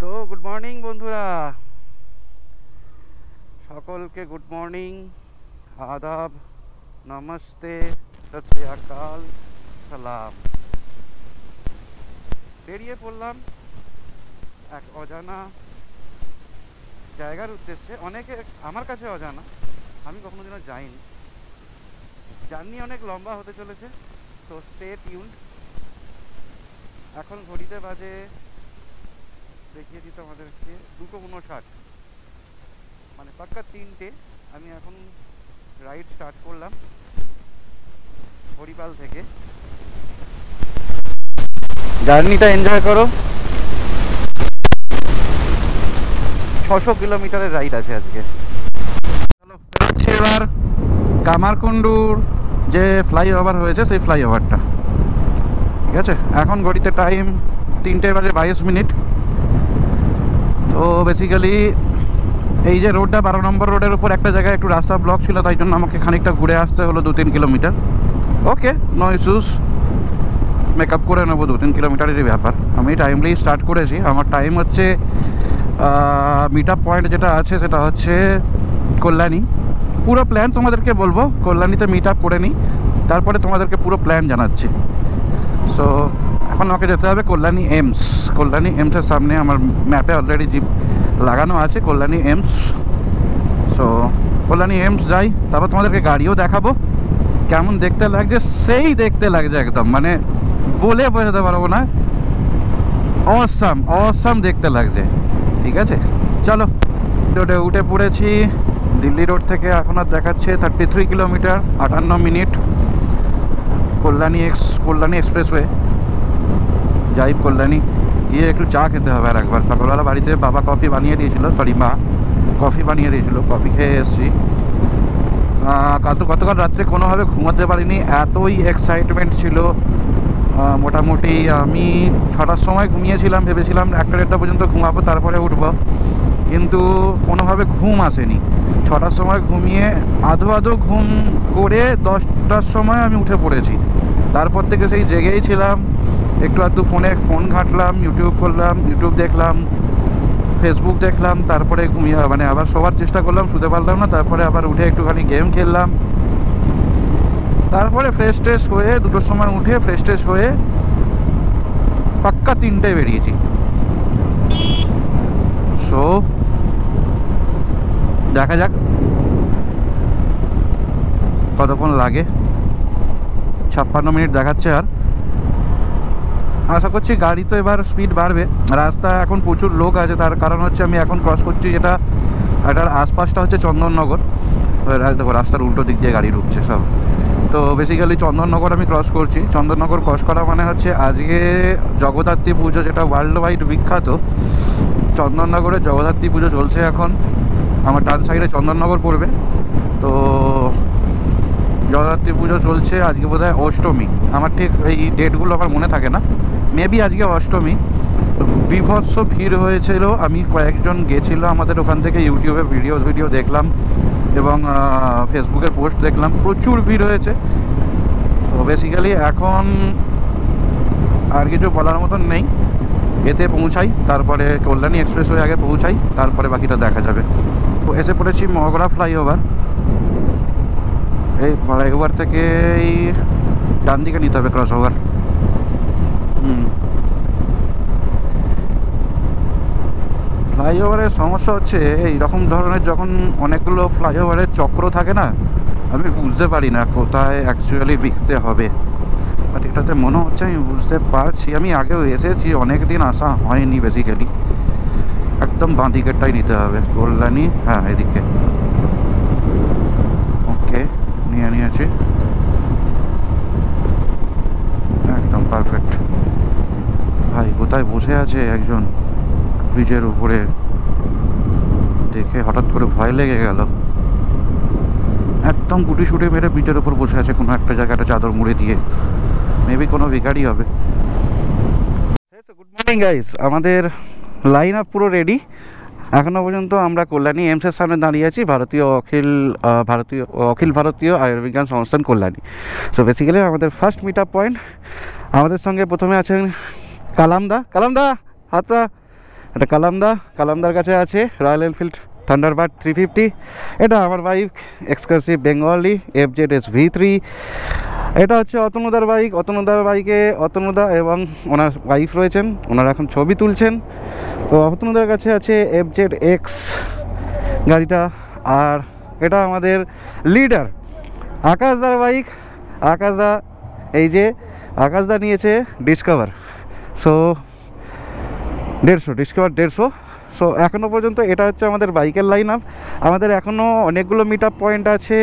তো good morning বন্ধুরা, সকলকে গুড মর্নিং, আদাব, নমস্তে, সত শ্রী আকাল, সালাম। বেরিয়ে পড়লাম এক অজানা জায়গার উদ্দেশ্যে। অনেকে আমার কাছে অজানা, আমি কখনো যেন যাইনি। জার্নি অনেক লম্বা হতে চলেছে, সো স্টে টিউনড। এখন ঘড়িতে বাজে, দেখিয়ে দিত আমাদেরকে 2:59, মানে পাক্কা 3টে। আমি এখন রাইড স্টার্ট করলাম হরিপাল থেকে। জার্নিটা এনজয় করো। 600 কিলোমিটারের রাইড আছে আজকে। চলো বেরোচ্ছি এবার কামারকুণ্ডুর যে ফ্লাইওভার হয়েছে সেই ফ্লাইওভারটা। ঠিক আছে, এখন ঘড়িতে টাইম 3:22। তো বেসিক্যালি এই যে রোডটা 12 নম্বর রোডের উপর একটা জায়গায় একটু রাস্তা ব্লক ছিল, তাই জন্য আমাকে খানিকটা ঘুরে আসতে হলো 2-3 কিলোমিটার। ওকে, নো ইস্যুস, মেকআপ করে নেবো। 2-3 কিলোমিটারেরই ব্যাপার। আমি টাইমলি স্টার্ট করেছি। আমার টাইম হচ্ছে মিট আপ পয়েন্ট যেটা আছে সেটা হচ্ছে কল্যাণী। পুরো প্ল্যান তোমাদেরকে বলবো, কল্যাণীতে মিট আপ করে নিই, তারপরে তোমাদেরকে পুরো প্ল্যান জানাচ্ছি। সো এখন আমাকে যেতে হবে কল্যাণী এমস। কল্যাণী এমসের সামনে আমার ম্যাপে অলরেডি জিপ লাগানো আছে, কল্যাণী এমস। সো কল্যাণী এমস যাই, তারপর তোমাদেরকে গাড়িও দেখাবো কেমন দেখতে লাগছে। সেই দেখতে লাগছে একদম, মানে বলে বোঝাতে পারবো না, অসাম অসাম দেখতে লাগছে। ঠিক আছে, চলো। রোডে উঠে পড়েছি দিল্লি রোড থেকে। এখন আর দেখাচ্ছে 33 কিলোমিটার 58 মিনিট। কল্যাণী এক্সপ্রেসওয়ে যাই। কল্যাণী গিয়ে একটু চা খেতে হবে আর একবার। সকালবেলা বাড়িতে বাবা কফি বানিয়ে দিয়েছিল, মা কফি বানিয়ে দিয়েছিল, কফি খেয়ে এসেছি। গতকাল রাত্রে কোনোভাবে ঘুমাতে পারিনি, এতই এক্সাইটমেন্ট ছিল। মোটামুটি আমি 6টার সময় ঘুমিয়েছিলাম, ভেবেছিলাম 1টা-1:30 পর্যন্ত ঘুমাবো, তারপরে উঠবো, কিন্তু কোনোভাবে ঘুম আসেনি। 6টার সময় ঘুমিয়ে আধো ঘুম করে 10টার সময় আমি উঠে পড়েছি। তারপর থেকে সেই জেগেই ছিলাম। একটু আধটু ফোন ঘাঁটলাম, ইউটিউব দেখলাম, ফেসবুক দেখলাম, তারপরে ঘুমিয়ে মানে আবার শোবার চেষ্টা করলাম, শুতে পারলাম না। তারপরে আবার উঠে একটুখানি গেম খেললাম, তারপরে ফ্রেশ ট্রেশ হয়ে 2টোর সময় উঠে ফ্রেশ ট্রেশ হয়ে পাক্কা 3টায় বেরিয়েছি। সো দেখা যাক কতক্ষণ লাগে। 56 মিনিট দেখাচ্ছে। আর আশা করছি গাড়ি তো এবার স্পিড বাড়বে। রাস্তা এখন প্রচুর লোক আছে, তার কারণ হচ্ছে আমি এখন ক্রস করছি যেটা, এটার আশপাশটা হচ্ছে চন্দননগর। দেখো রাস্তার উল্টো দিক দিয়ে গাড়ি ঢুকছে সব। তো বেসিক্যালি চন্দননগর আমি ক্রস করছি। চন্দননগর ক্রস করা মানে হচ্ছে আজকে জগদ্ধাত্রী পুজো, যেটা ওয়ার্ল্ড ওয়াইড বিখ্যাত। চন্দননগরে জগদ্ধাত্রী পুজো চলছে এখন। আমার ডান সাইডে চন্দননগর পড়বে। তো জগদ্ধাত্রী পুজো চলছে, আজকে বোধহয় অষ্টমী। আমার ঠিক এই ডেটগুলো আমার মনে থাকে না, মেবি আজকে অষ্টমী। বিভৎস ভিড় হয়েছিল। আমি কয়েকজন গেছিলো আমাদের ওখান থেকে, ইউটিউবে ভিডিও দেখলাম এবং ফেসবুকে পোস্ট দেখলাম, প্রচুর ভিড় হয়েছে। তো বেসিক্যালি এখন আর কিছু বলার মতন নেই। এতে পৌঁছাই, তারপরে কল্যাণী এক্সপ্রেসওয়ে আগে পৌঁছাই, তারপরে বাকিটা দেখা যাবে। তো এসে পড়েছি মগরা ফ্লাইওভার। এই ফ্লাইওভার থেকে এই ডান দিকে নিতে হবে ক্রস ওভার। ফ্লাইওভারের সমস্যা হচ্ছে এই রকম ধরনের, যখন অনেকগুলো ফ্লাইওভারের চক্র থাকে না, আমি বুঝতে পারি না কোথায় অ্যাকচুয়ালি বিকতে হবে। বাট এটাতে মনে হচ্ছে আমি বুঝতে পারছি। আমি আগেও এসেছি, অনেক দিন আসা হয়নি। বেসিক্যালি একদম বাঁ দিকেরটাই নিতে হবে, কল্যাণী। হ্যাঁ, এদিকে। ওকে, নিয়েছি একদম পারফেক্ট। ভাই কোথায় বসে আছে একজন ব্রিজের উপরে, দেখে হঠাৎ করে ভয় লেগে গেল। একদম গুটি শুটে মেরে ব্রিজের উপর বসে আছে কোনো একটা জায়গাটা চাদর মুড়ে দিয়ে। মেবি কোনো ভিখারি হবে। গুড মর্নিং গাইস, আমাদের লাইন আপ পুরো রেডি। এখনও পর্যন্ত আমরা কল্যাণী এমসের সামনে দাঁড়িয়ে আছি, অখিল ভারতীয় আয়ুর্বিজ্ঞান সংস্থান কল্যাণী। সো বেসিক্যালি আমাদের ফার্স্ট মিট আপ পয়েন্ট। আমাদের সঙ্গে প্রথমে আছেন কালামদা। হাতটা এটা কালামদার কাছে আছে রয়্যাল এনফিল্ড থান্ডারবার্ড 350। এটা আমার bike exclusive Bengali FZS V3। এটা হচ্ছে অতনুদার বাইক। অতনুদার বাইকে অতনুদা এবং ওনার ওয়াইফ রয়েছেন, ওনারা এখন ছবি তুলছেন। তো অতনুদার কাছে আছে FZX গাড়িটা। আর এটা আমাদের লিডার আকাশদার বাইক। আকাশদা নিয়েছে ডিসকভার। সো 150। সো এখনও পর্যন্ত এটা হচ্ছে আমাদের বাইকের লাইন আপ। আমাদের এখনও অনেকগুলো মিট আপ পয়েন্ট আছে।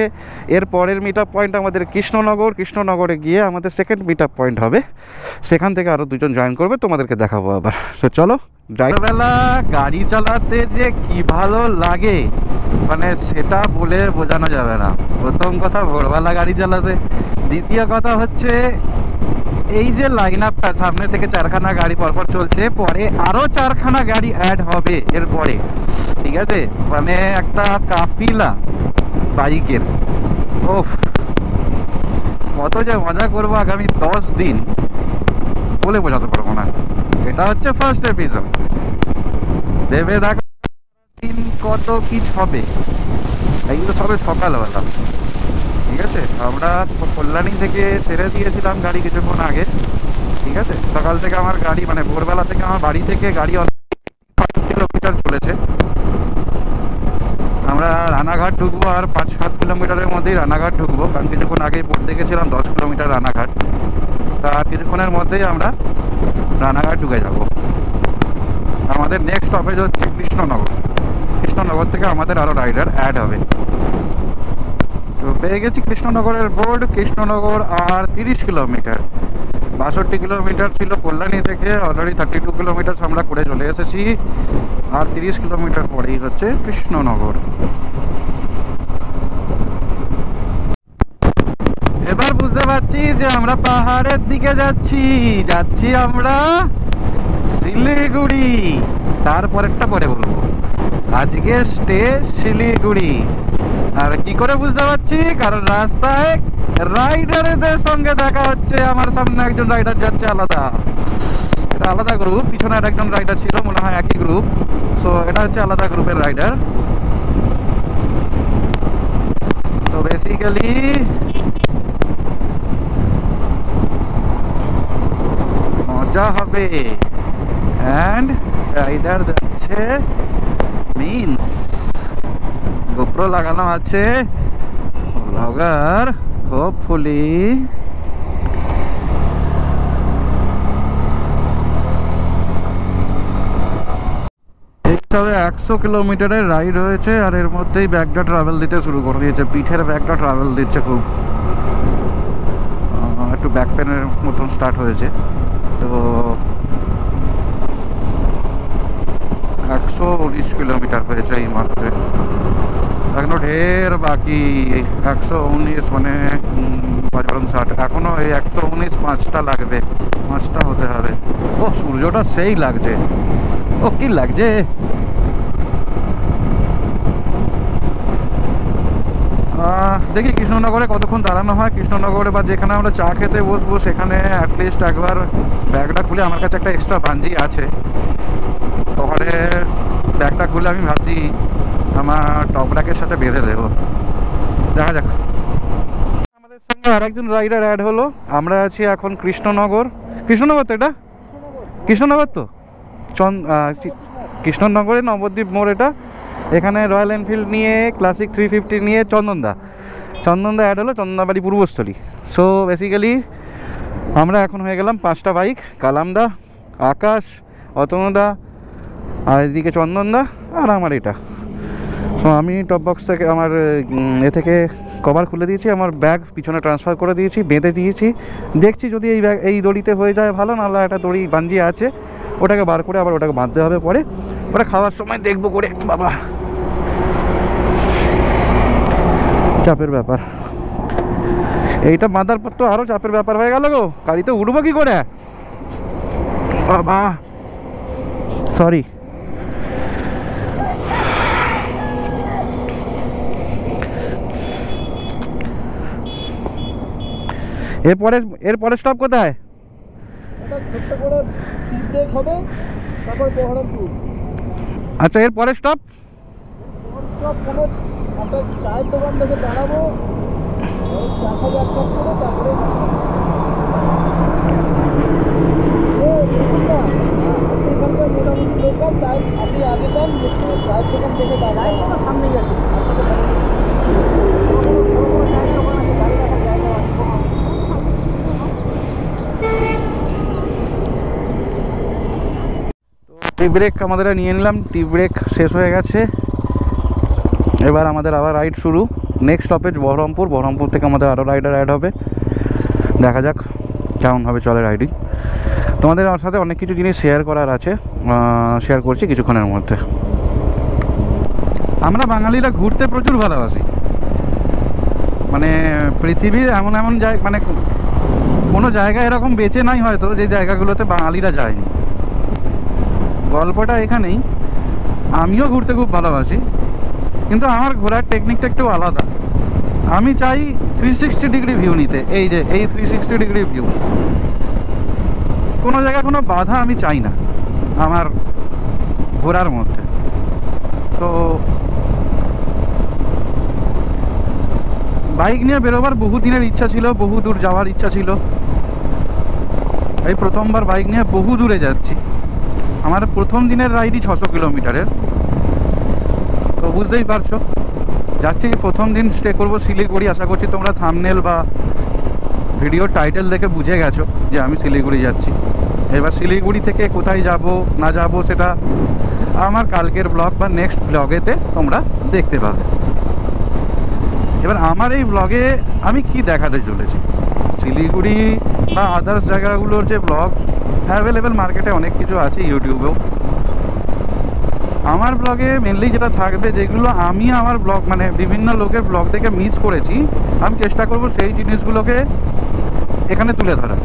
এর পরের মিট আপ পয়েন্ট আমাদের কৃষ্ণনগরে গিয়ে আমাদের সেকেন্ড মিট আপ পয়েন্ট হবে। সেখান থেকে আরও দুজন জয়েন করবে, তোমাদেরকে দেখাবো আবার। সো চলো। ড্রাইভারবেলা গাড়ি চালাতে যে কি ভালো লাগে মানে সেটা বলে বোঝানো যাবে না। প্রথম কথা ভোরবেলা গাড়ি চালাতে, দ্বিতীয় কথা হচ্ছে এই যে লাইন আপটা সামনে থেকে 4খানা গাড়ি পরপর চলছে, পরে আরো 4খানা গাড়ি অ্যাড হবে এরপরে, ঠিক আছে? মানে একটা কাফিলা বাইকের। ওফ, কত যে মজা করবো আগামী 10 দিন বলে বোঝাতে পারবো না। এটা হচ্ছে ফার্স্ট এপিসোড। দেবে দেখ দিন কত কিছু হবে। এই তো সবে সকালবেলা, ঠিক আছে? আমরা কল্যাণী থেকে ছেড়ে দিয়েছিলাম গাড়ি কিছুক্ষণ আগে, ঠিক আছে? সকাল থেকে আমার গাড়ি মানে ভোরবেলা থেকে আমার বাড়ি থেকে গাড়ি 5 কিলোমিটার চলেছে। আমরা রানাঘাট ঢুকবো আর 5-7 কিলোমিটারের মধ্যেই রানাঘাট ঢুকবো, কারণ কিছুক্ষণ আগেই পড়তে গেছিলাম 10 কিলোমিটার রানাঘাট। তা কিছুক্ষণের মধ্যেই আমরা রানাঘাট ঢুকে যাব। আমাদের নেক্সট স্টপেজ হচ্ছে কৃষ্ণনগর থেকে আমাদের আরও রাইডার অ্যাড হবে। তো পেয়ে গেছি কৃষ্ণনগরের বোর্ড। কৃষ্ণনগর আর 30 কিলোমিটার, 62 কিলোমিটার ছিল কল্যাণী থেকে। অলরেডি 32 কিলোমিটার আমরা করে চলে এসেছি। আর 30 কিলোমিটার পরেই হচ্ছে কৃষ্ণনগর। এবার বুঝতে পারছি যে আমরা পাহাড়ের দিকে যাচ্ছি আমরা শিলিগুড়ি। তারপরেরটা পরে বলবো। আজকে স্টে শিলিগুড়ি। আর কি করে বুঝতে পারছি? কারণ রাস্তায় রাইডারদের সঙ্গে দেখা হচ্ছে। আমার সামনে একজন রাইডার যাচ্ছে আলাদা, এটা আলাদা গ্রুপ। পিছনে আর একজন রাইডার ছিল, মনে হয় একই গ্রুপ। সো এটা হচ্ছে আলাদা গ্রুপের রাইডার। তো বেসিক্যালি মজা হবে। অ্যান্ড রাইডার যাচ্ছে মিন্স গোপ্রো লাগানো আছে। ব্লগার হোপফুলি তবে 100 কিলোমিটারের রাইড হয়েছে। আর এর মধ্যেই ব্যাগটা ট্রাভেল দিতে শুরু করে দিয়েছে। পিঠের ব্যাগটা ট্রাভেল দিচ্ছে খুব, একটু ব্যাক পেনের মতন স্টার্ট হয়েছে। তো 119 কিলোমিটার হয়েছে এই মাত্রে, এখনো ঢের বাকি। 119 মানে 60, এখনো এই 119 5টা লাগবে, 5টা হতে হবে। ও সূর্যটা সেই লাগছে, ও কি লাগছে। দেখি কৃষ্ণনগরে কতক্ষণ দাঁড়ানো হয়। কৃষ্ণনগরে বা যেখানে আমরা চা খেতে বসবো সেখানে অ্যাটলিস্ট একবার ব্যাগটা খুলে, আমার কাছে একটা এক্সট্রা বাঞ্জি আছে, ওখানে ব্যাগটা খুলে আমি ভাবছি আমার টপ ব্যাগের সাথে বেঁধে দেবো। দেখা যাক। আমাদের সঙ্গে আরেকজন রাইডার অ্যাড হলো। আমরা আছি এখন কৃষ্ণনগর তো এটা কৃষ্ণনগর তো কৃষ্ণনগরে নবদ্বীপ মোড় এটা। এখানে রয়্যাল এনফিল্ড নিয়ে ক্লাসিক 350 নিয়ে চন্দনদা অ্যাড হলো, চন্দনদা বাড়ি পূর্বস্থলী। সো বেসিক্যালি আমরা এখন হয়ে গেলাম 5টা বাইক, কালামদা, আকাশ, অতনুদা, আর এদিকে চন্দনদা আর আমার এটা। সো আমি টপ বক্স থেকে আমার থেকে কভার খুলে দিয়েছি, আমার ব্যাগ পিছনে ট্রান্সফার করে দিয়েছি, বেঁধে দিয়েছি। দেখছি যদি এই দড়িতে হয়ে যায় ভালো, নাহলে একটা দড়ি বাঞ্জি আছে, ওটাকে বার করে আবার ওটাকে বাঁধতে হবে পরে। ওটা খাওয়ার সময় দেখবো করে। বাবা চাপের ব্যাপার, এইটা বাঁধার পর তো আরও চাপের ব্যাপার হয়ে গেল গো। গাড়িতে উঠবো কি করে? বাবা সরি। এরপরে স্টপ কোথায়? ছোট্ট করে ব্রেক হবে, তারপর বহরমপুর। আচ্ছা, এর পরের স্টপ কোনো একটা চায়ের দোকান থেকে দাঁড়াবো, চা খাবো এক কাপ করে, তারপরে এখানকার মোটামুটি লোকাল চায়ের, আপনি আগে যান চায়ের দোকান দেখে দাঁড়ান, সামনে গেছে টি ব্রেক আমাদের নিয়ে নিলাম, টি ব্রেক শেষ হয়ে গেছে। এবার আমাদের আবার রাইড শুরু। Next stoppage Baharampur. বহরমপুর থেকে আমাদের আরও রাইডার অ্যাড হবে, দেখা যাক কেমনভাবে চলে রাইডিং। তোমাদের আমার সাথে অনেক কিছু জিনিস শেয়ার করার আছে, শেয়ার করছি কিছুক্ষণের মধ্যে। আমরা বাঙালিরা ঘুরতে প্রচুর ভালোবাসি, মানে পৃথিবীর এমন এমন জায়গা, মানে কোনো জায়গা এরকম বেঁচে নাই হয়তো যে জায়গাগুলোতে বাঙালিরা যায়নি। গল্পটা এখানেই। আমিও ঘুরতে খুব ভালোবাসি, কিন্তু আমার ঘোরার টেকনিকটা একটু আলাদা। আমি চাই 360 ডিগ্রি ভিউ নিতে। এই যে এই 360 ডিগ্রি ভিউ, কোনো জায়গায় কোনো বাধা আমি চাই না আমার ঘোরার মধ্যে। তো বাইক নিয়ে বেরোবার বহু দিনের ইচ্ছা ছিল, বহু দূর যাওয়ার ইচ্ছা ছিল। এই প্রথমবার বাইক নিয়ে বহু দূরে যাচ্ছি। আমার প্রথম দিনের রাইডই 600 কিলোমিটারের। তো বুঝতেই পারছো, যাচ্ছি প্রথম দিন স্টে করবো শিলিগুড়ি। আশা করছি তোমরা থাম্বনেল বা ভিডিও টাইটেল দেখে বুঝে গেছো যে আমি শিলিগুড়ি যাচ্ছি। এবার শিলিগুড়ি থেকে কোথায় যাব না যাব সেটা আমার কালকের ব্লগ বা নেক্সট ব্লগেতে তোমরা দেখতে পাবে। এবার আমার এই ব্লগে আমি কি দেখাতে চলেছি, শিলিগুড়ি বা আদার্স জায়গাগুলোর যে ব্লগ অ্যাভেলেবেল মার্কেটে অনেক কিছু আছে, ইউটিউবেও। আমার ব্লগে মেনলি যেটা থাকবে, যেগুলো আমি আমার ব্লগ মানে বিভিন্ন লোকের ব্লগ থেকে মিস করেছি, আমি চেষ্টা করব সেই জিনিসগুলোকে এখানে তুলে ধরার।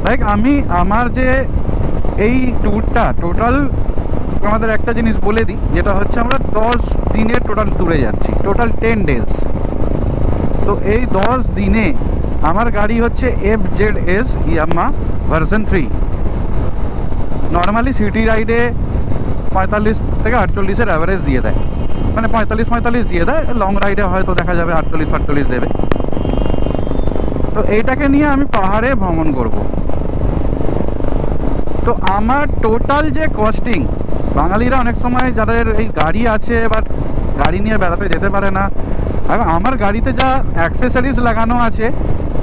লাইক আমি আমার যে এই ট্যুরটা টোটাল, আমাদের একটা জিনিস বলে দিই, যেটা হচ্ছে আমরা 10 দিনের টোটাল ট্যুরে যাচ্ছি, টোটাল 10 ডেজ। তো এই 10 দিনে আমার গাড়ি হচ্ছে FZS Yamaha version 3। Normally city রাইডে 45 থেকে 48-এর অ্যাভারেজ দিয়ে দেয়, মানে 45 দিয়ে দেয়। লং রাইডে হয়তো দেখা যাবে 48 দেবে। তো এইটাকে নিয়ে আমি পাহাড়ে ভ্রমণ করব। তো আমার টোটাল যে কস্টিং, বাঙালিরা অনেক সময় যাদের এই গাড়ি আছে বাট গাড়ি নিয়ে বেড়াতে যেতে পারে না, আমার গাড়িতে যা অ্যাক্সেসরিজ লাগানো আছে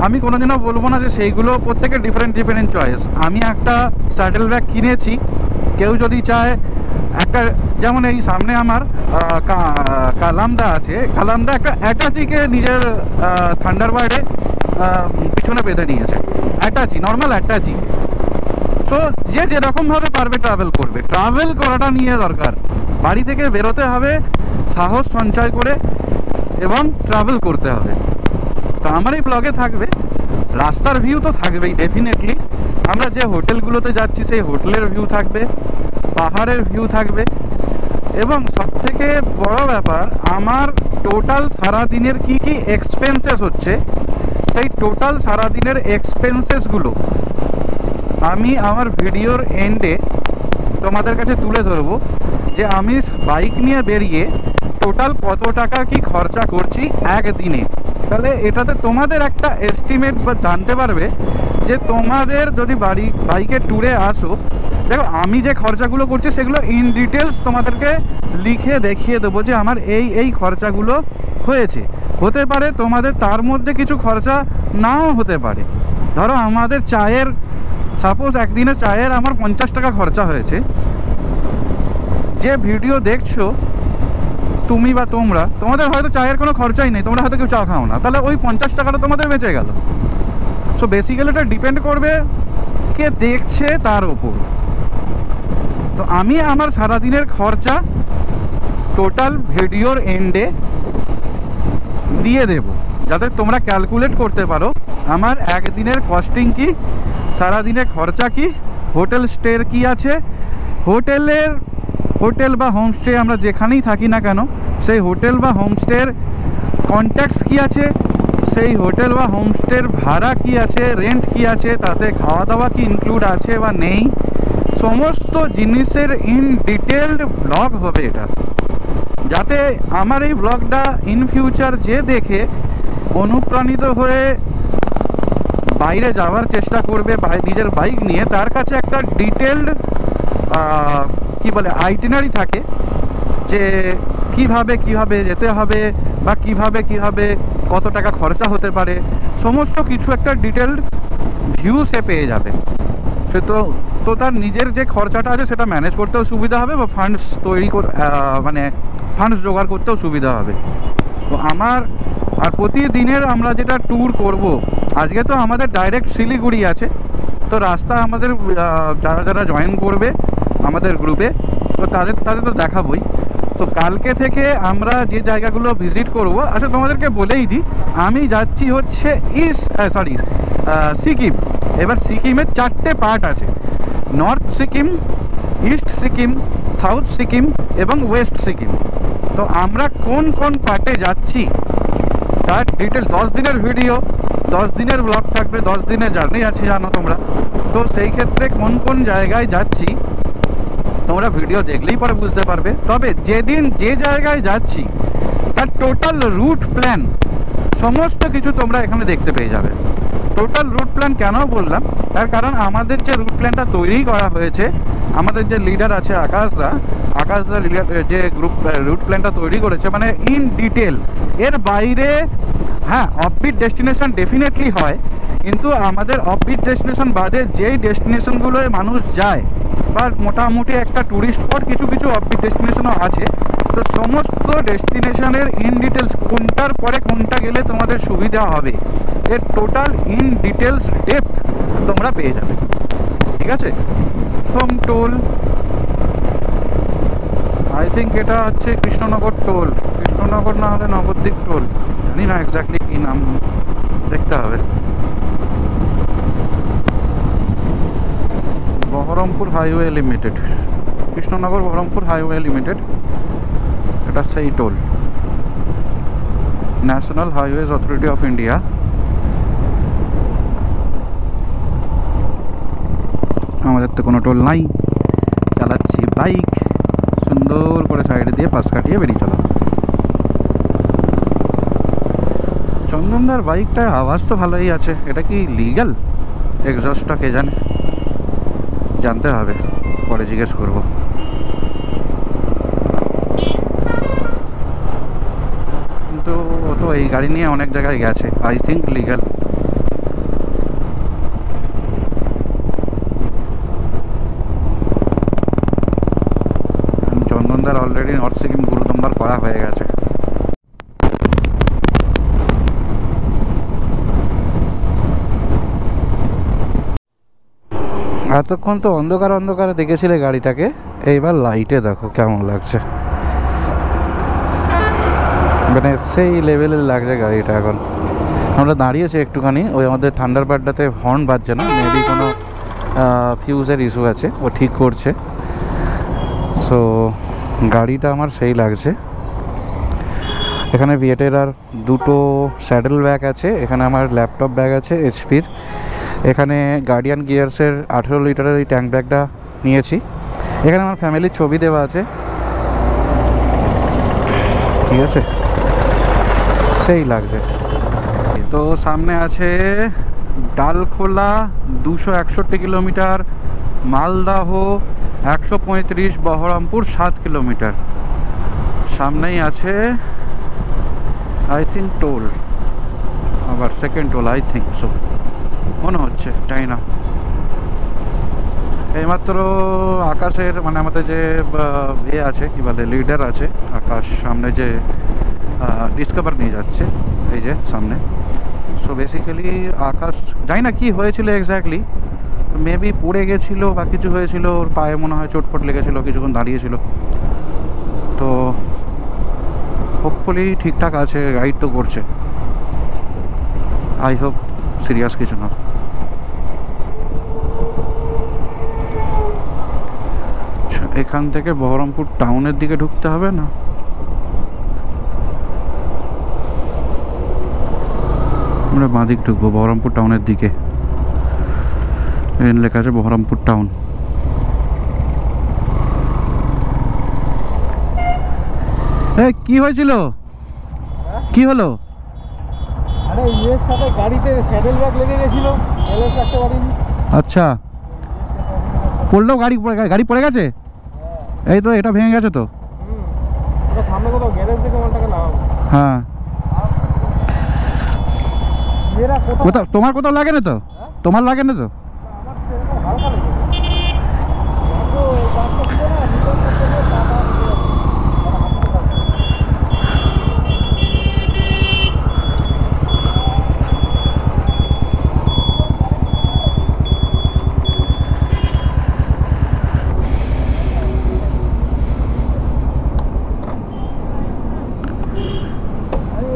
আমি কোনোদিনও বলবো না যে সেইগুলো প্রত্যেকের ডিফারেন্ট চয়েস। আমি একটা স্যাডেল ব্যাগ কিনেছি, কেউ যদি চায় একটা, যেমন এই সামনে আমার কালামদা আছে, কালামদা একটা অ্যাটাচিকে নিজের থান্ডারবার্ডে পিছনে বেঁধে নিয়েছে, অ্যাটাচি, নর্মাল অ্যাটাচি। তো যে যেরকমভাবে পারবে ট্রাভেল করবে, ট্রাভেল করাটা নিয়ে দরকার। বাড়ি থেকে বেরোতে হবে সাহস সঞ্চয় করে এবং ট্রাভেল করতে হবে। তো আমার এই ব্লগে থাকবে রাস্তার ভিউ, তো থাকবেই ডেফিনেটলি। আমরা যে হোটেলগুলোতে যাচ্ছি সেই হোটেলের ভিউ থাকবে, পাহাড়ের ভিউ থাকবে, এবং সবথেকে বড় ব্যাপার আমার টোটাল সারাদিনের কি কি এক্সপেন্সেস হচ্ছে, সেই টোটাল সারাদিনের এক্সপেন্সেসগুলো আমি আমার ভিডিওর এন্ডে তোমাদের কাছে তুলে ধরবো, যে আমি বাইক নিয়ে বেরিয়ে টোটাল কত টাকা কি খরচা করছি একদিনে। তাহলে এটাতে তোমাদের একটা এস্টিমেট বা জানতে পারবে যে তোমাদের যদি বাইকের ট্যুরে আসো, দেখো আমি যে খরচাগুলো করছি সেগুলো ইন ডিটেলস তোমাদেরকে লিখে দেখিয়ে দেবো যে আমার এই খরচাগুলো হয়েছে। হতে পারে তোমাদের তার মধ্যে কিছু খরচা নাও হতে পারে। ধরো আমাদের চায়ের, সাপোজ একদিনে চায়ের আমার 50 টাকা খরচা হয়েছে। যে ভিডিও দেখছো তুমি বা তোমাদের হয়তো চায়ের কোনো খরচাই নেই, তোমরা হয়তো কেউ চা খাও না, তাহলে ওই 50 টাকাটা তোমাদের বেঁচে গেল। সো বেসিক্যালি এটা ডিপেন্ড করবে কে দেখছে তার ওপর। তো আমি আমার সারাদিনের খরচা টোটাল ভিডিওর এন্ডে দিয়ে দেব, যাতে তোমরা ক্যালকুলেট করতে পারো আমার একদিনের কস্টিং কি, সারাদিনের খরচা কি, হোটেল স্টের কি আছে, হোটেল বা হোমস্টে আমরা যেখানেই থাকি না কেন সেই হোটেল বা হোমস্টের কন্ট্যাক্টস কি আছে, সেই হোটেল বা হোমস্টের ভাড়া কি আছে, রেন্ট কি আছে, তাতে খাওয়া দাওয়া কি ইনক্লুড আছে বা নেই, সমস্ত জিনিসের ইন ডিটেলড ব্লগ হবে এটা, যাতে আমার এই ব্লগটা ইন ফিউচার যে দেখে অনুপ্রাণিত হয়ে বাইরে যাওয়ার চেষ্টা করবে নিজের বাইক নিয়ে, তার কাছে একটা ডিটেলড কি বলে আইটিনারি থাকে, যে কিভাবে যেতে হবে বা কিভাবে কত টাকা খরচা হতে পারে, সমস্ত কিছু একটা ডিটেলড ভিউ সে পেয়ে যাবে। সে তো তার নিজের যে খরচাটা আছে সেটা ম্যানেজ করতেও সুবিধা হবে, বা ফান্ডস মানে ফান্ডস জোগাড় করতেও সুবিধা হবে। তো আমার আর প্রতিদিনের আমরা যেটা ট্যুর করব, আজকে তো আমাদের ডাইরেক্ট শিলিগুড়ি আছে, তো রাস্তা আমাদের যারা জয়েন করবে আমাদের গ্রুপে, তো তাদের তো দেখাবই। তো কালকে থেকে আমরা যে জায়গাগুলো ভিজিট করব, আচ্ছা তোমাদেরকে বলেই দিই, আমি যাচ্ছি হচ্ছে সিকিম। এবার সিকিমের 4টে পার্ট আছে, north Sikkim, east Sikkim, south Sikkim এবং ওয়েস্ট সিকিম। তো আমরা কোন কোন পার্টে যাচ্ছি তার ডিটেল 10 দিনের ভিডিও, 10 দিনের ব্লগ থাকবে, 10 দিনের জার্নি আছে জানো তোমরা। তো সেই ক্ষেত্রে কোন কোন জায়গায় যাচ্ছি তোমরা ভিডিও দেখলেই পরে বুঝতে পারবে। তবে যেদিন যে জায়গায় যাচ্ছি তার টোটাল রুট প্ল্যান সমস্ত কিছু তোমরা এখানে দেখতে পেয়ে যাবে। টোটাল রুট প্ল্যান কেন বললাম, তার কারণ আমাদের যে রুট প্ল্যানটা তৈরি করা হয়েছে, আমাদের যে লিডার আছে আকাশদা লিডার যে রুট প্ল্যানটা তৈরি করেছে, মানে ইন ডিটেল। এর বাইরে হ্যাঁ অফবিট ডেস্টিনেশন ডেফিনেটলি হয়, কিন্তু আমাদের অফবিট ডেস্টিনেশন বাদে যেই ডেস্টিনেশনগুলোয় মানুষ যায়, বা মোটামুটি একটা ট্যুরিস্ট স্পট কিছু অফবিট ডেস্টিনেশনও আছে, তো সমস্ত ডেস্টিনেশনের ইন ডিটেলস কোনটার পরে কোনটা গেলে তোমাদের সুবিধা হবে, এর টোটাল ইন ডিটেলস ডেপথ তোমরা পেয়ে যাবে। ঠিক আছে, প্রথম টোল আই থিঙ্ক এটা হচ্ছে কৃষ্ণনগর টোল, কৃষ্ণনগর না হলে নবদ্বীপ টোল, জানি না এক্স্যাক্টলি কি নাম, দেখতে হবে। Baharampur highway limited, Krishnanagar Baharampur highway limited, এটা সেই toll, national highways authority of India. আমাদের তো কোনো টোল নাই, চালাচ্ছি বাইক সুন্দর করে সাইডে দিয়ে পাশ কাটিয়ে বেরিয়ে চলা। চন্দনদার বাইকটায় আওয়াজ তো ভালোই আছে, এটা কি লিগ্যাল এক্সস্টটা কে জানে, জানতে হবে, পরে জিজ্ঞেস করব। কিন্তু ও তো এই গাড়ি নিয়ে অনেক জায়গায় গেছে, আই থিঙ্ক লিগ্যাল। চন্দনদার অলরেডি নর্থ সিকিম গুরুদম্বার করা হয়ে গেছে। এতক্ষণ তো অন্ধকারে দেখেছিলে গাড়িটাকে, এইবার লাইটে দেখো কেমন লাগছে, মানে সেই লেভেলের লাগছে গাড়িটা। এখন আমরা দাঁড়িয়েছি একটুখানি, ওই আমাদের থান্ডারবার্ডটাতে হর্ন বাজছে না, মেবি কোনো ফিউজের ইস্যু আছে, ও ঠিক করছে। সো গাড়িটা আমার সেই লাগছে। এখানে ভিয়েটের আর দুটো স্যাডেল ব্যাগ আছে, এখানে আমার ল্যাপটপ ব্যাগ আছে এইচপির, এখানে গার্ডিয়ান গিয়ার্সের 18 লিটারের এই ট্যাঙ্ক ব্যাগটা নিয়েছি, এখানে আমার ফ্যামিলির ছবি দেওয়া আছে। ঠিক আছে, সেই লাগছে। তো সামনে আছে ডালখোলা 261 কিলোমিটার, মালদাহ 135, বহরমপুর 7 কিলোমিটার। সামনেই আছে আই থিঙ্ক টোল, আবার second toll I think so, মনে হচ্ছে, জানি না। এইমাত্র আকাশের মানে আমাদের যে ইয়ে আছে কি বলে লিডার আছে আকাশ, সামনে যে ডিসকভার নিয়ে যাচ্ছে এই যে সামনে। সো বেসিক্যালি আকাশ জানি না কি হয়েছিল এক্স্যাক্টলি, মেবি পড়ে গেছিলো বা কিছু হয়েছিল, ওর পায়ে মনে হয় চোটফোট লেগেছিলো, কিছুক্ষণ দাঁড়িয়েছিল। তো হোপফুলি ঠিকঠাক আছে, রাইড তো করছে, আই হোপ সিরিয়াস কিছু না। এখান থেকে বহরমপুর টাউনের দিকে ঢুকতে হবে না, আমরা বাঁ দিক ঢুকবো বহরমপুর টাউনের দিকে, লেখা আছে বহরমপুর টাউন। কি হয়েছিল? কি হলো? আরে ইয়ের সাথে গাড়িতে স্যাডেল ব্যাগ লেগে গেছিল, ব্যালেন্স রাখতে পারিনি। আচ্ছা, পড়লেও গাড়ি পড়ে গেছে? এই তো এটা ভেঙে গেছে তো। এটা সামনে কোথাও গ্যারেজ থেকে মালটাকে লাগাবো। হ্যাঁ, এরা কোথাও কোথাও তোমার কোথাও লাগে না তো? তোমার লাগে না তো? আমার তো এরকম হালকা লেগেছে। তো এই গাছটা ছিল না, ভিতর থেকে টাটা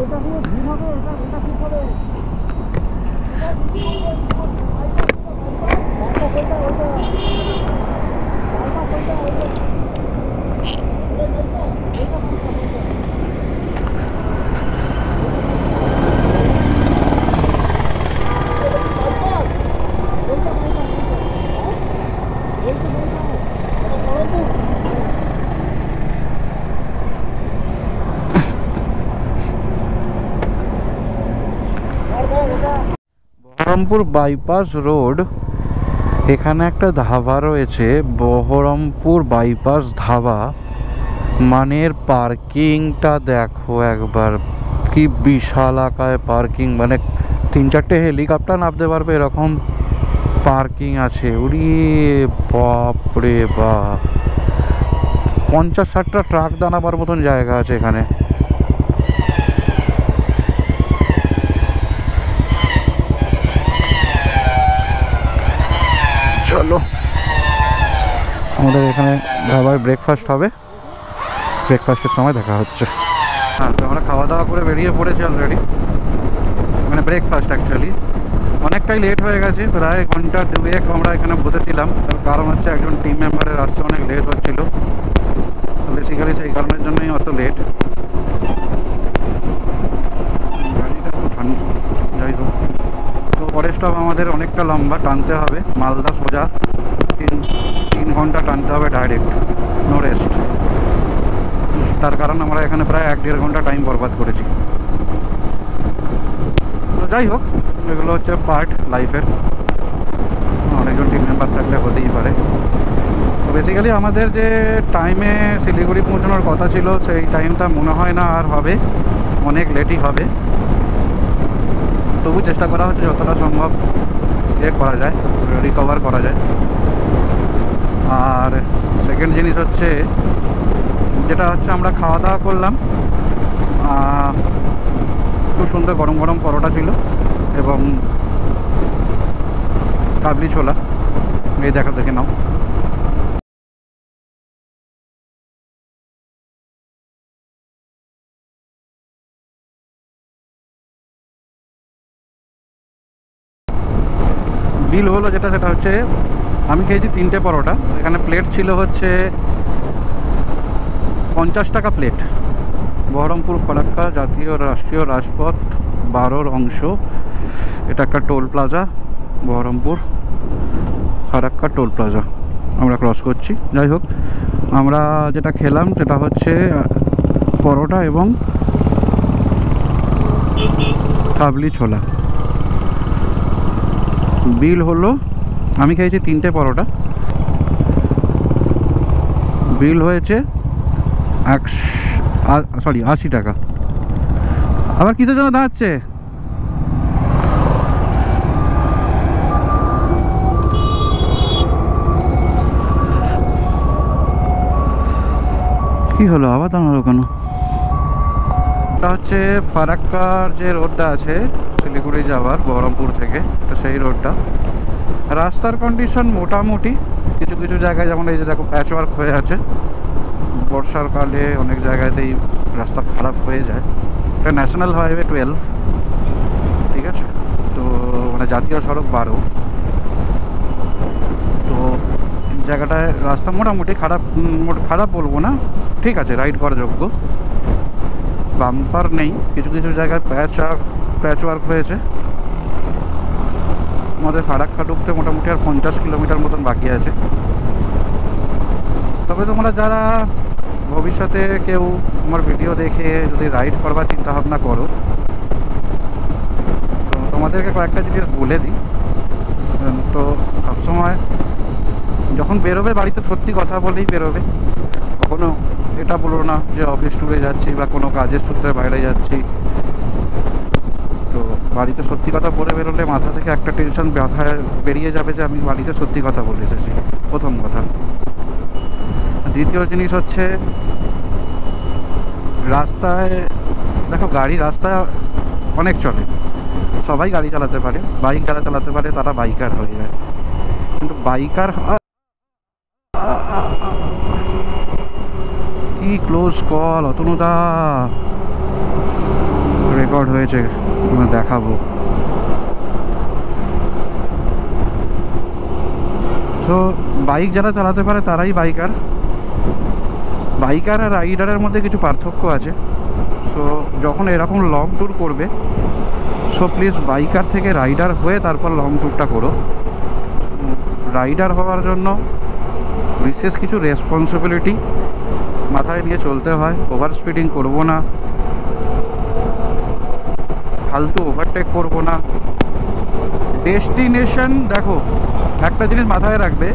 এটা দিয়ে ঘুম হবে, এটা ঠিক হবে। বহরমপুর বাইপাস রোড, এখানে একটা ধাবা রয়েছে, বহরমপুর বাইপাস ধাবা। মানে এর পার্কিংটা দেখো একবার, কি বিশাল আকারে পার্কিং, মানে 3-4টে হেলিকপ্টার নামতে পারবে এরকম পার্কিং আছে। উরি বাপরে বাপ, 50-60টা ট্রাক দাঁড়াবার মতন জায়গা আছে এখানে। চলো, আমাদের এখানে ধাবায় ব্রেকফাস্ট হবে, ব্রেকফাস্টের সময় দেখা হচ্ছে। হ্যাঁ, তো আমরা খাওয়া দাওয়া করে বেরিয়ে পড়েছি অলরেডি, মানে ব্রেকফাস্ট অ্যাকচুয়ালি। অনেকটাই লেট হয়ে গেছে, প্রায় ঘন্টা 2-1 আমরা এখানে বসেছিলাম। তার কারণ হচ্ছে একজন টিম মেম্বারের আসতে অনেক লেট হচ্ছিল, তো বেসিক্যালি সেই কারণের জন্যই অত লেট। গাড়িটা একটু ঠান্ডা, যাই হোক। তো পরের স্টপ আমাদের অনেকটা লম্বা, টানতে হবে মালদা সোজা, 3 ঘন্টা টানতে হবে ডাইরেক্ট, নো রেস্ট। তার কারণ আমরা এখানে প্রায় 1-1.5 ঘন্টা টাইম বরবাদ করেছি। তো যাই হোক, এগুলো হচ্ছে পার্ট লাইফের, অনেকজন টিম মেম্বার থাকলে হতেই পারে। তো বেসিক্যালি আমাদের যে টাইমে শিলিগুড়ি পৌঁছানোর কথা ছিল, সেই টাইমটা মনে হয় না আর হবে, অনেক লেটই হবে। তবু চেষ্টা করা হচ্ছে যতটা সম্ভব করা যায়, রিকভার করা যায়। আর সেকেন্ড জিনিস হচ্ছে, যেটা হচ্ছে আমরা খাওয়া দাওয়া করলাম, খুব সুন্দর গরম গরম পরোটা ছিল এবং কাবলি ছোলা। এই দেখে নাও। বিল হলো যেটা, সেটা হচ্ছে আমি খেয়েছি 3টে পরোটা। এখানে প্লেট ছিল হচ্ছে 50 টাকা প্লেট। বহরমপুর ফারাক্কা জাতীয় রাষ্ট্রীয় রাজপথ 12 অংশ, এটা একটা toll plaza, Baharampur Farakka toll plaza আমরা ক্রস করছি। যাই হোক, আমরা যেটা খেলাম সেটা হচ্ছে পরোটা এবং কাবলি ছোলা। বিল হলো, আমি খেয়েছি 3টে পরোটা, বিল হয়েছে 80 টাকা। আবার কিসের জন্য দাঁড়াচ্ছে? কি হলো, আবার দাঁড়ালো কেন? এটা হচ্ছে ফারাক্কার যে রোডটা আছে শিলিগুড়ি যাওয়ার বহরমপুর থেকে, তো সেই রোডটা। রাস্তার কন্ডিশন মোটামুটি, কিছু কিছু জায়গায় যেমন এই যে দেখো প্যাচ ওয়ার্ক হয়ে আছে, বর্ষার কালে অনেক জায়গাতেই রাস্তা খারাপ হয়ে যায়। এটা ন্যাশনাল হাইওয়ে 12, ঠিক আছে, তো মানে জাতীয় সড়ক 12। তো জায়গাটায় রাস্তা মোটামুটি খারাপ বলবো না, ঠিক আছে, রাইড করা যোগ্য। বাম্পার নেই, কিছু কিছু জায়গায় প্যাচ ওয়ার্ক হয়েছে। আমাদের ফারাক্কা ঢুকতে মোটামুটি আর 50 কিলোমিটার মতন বাকি আছে। তবে তোমরা যারা ভবিষ্যতে কেউ আমার ভিডিও দেখে যদি রাইড করবার চিন্তা ভাবনা করো, তো তোমাদেরকে কয়েকটা জিনিস বলে দিই। তো সবসময় যখন বেরোবে বাড়িতে সত্যি কথা বলেই বেরোবে। কখনো এটা বলো না যে অফিস ট্যুরে যাচ্ছি বা কোনো কাজের সূত্রে বাইরে যাচ্ছি। তো বাড়িতে সত্যি কথা বলে বেরোলে মাথা থেকে একটা টেনশন মাথায় বেরিয়ে যাবে যে আমি বাড়িতে সত্যি কথা বলে এসেছি, প্রথম কথা। দ্বিতীয় জিনিস হচ্ছে রাস্তায় দেখো, গাড়ি রাস্তায় অনেক চলে, সবাই গাড়ি চালাতে পারে, বাইক যারা চালাতে পারে তারা বাইকার হয়ে যায়। কিন্তু বাইকার কি ক্লোজ কল, অতনুদা রেকর্ড হয়েছে, দেখাবো। তো বাইক যারা চালাতে পারে তারাই বাইকার। বাইকার আর রাইডারের মধ্যে কিছু পার্থক্য আছে। সো যখন এরকম লং ট্যুর করবে, সো প্লিজ বাইকার থেকে রাইডার হয়ে তারপর লং ট্যুরটা করো। রাইডার হওয়ার জন্য বিশেষ কিছু রেসপন্সিবিলিটি মাথায় নিয়ে চলতে হয়। ওভার স্পিডিং করবো না, ফালতু ওভারটেক করবো না। ডেস্টিনেশন দেখো, একটা জিনিস মাথায় রাখবে,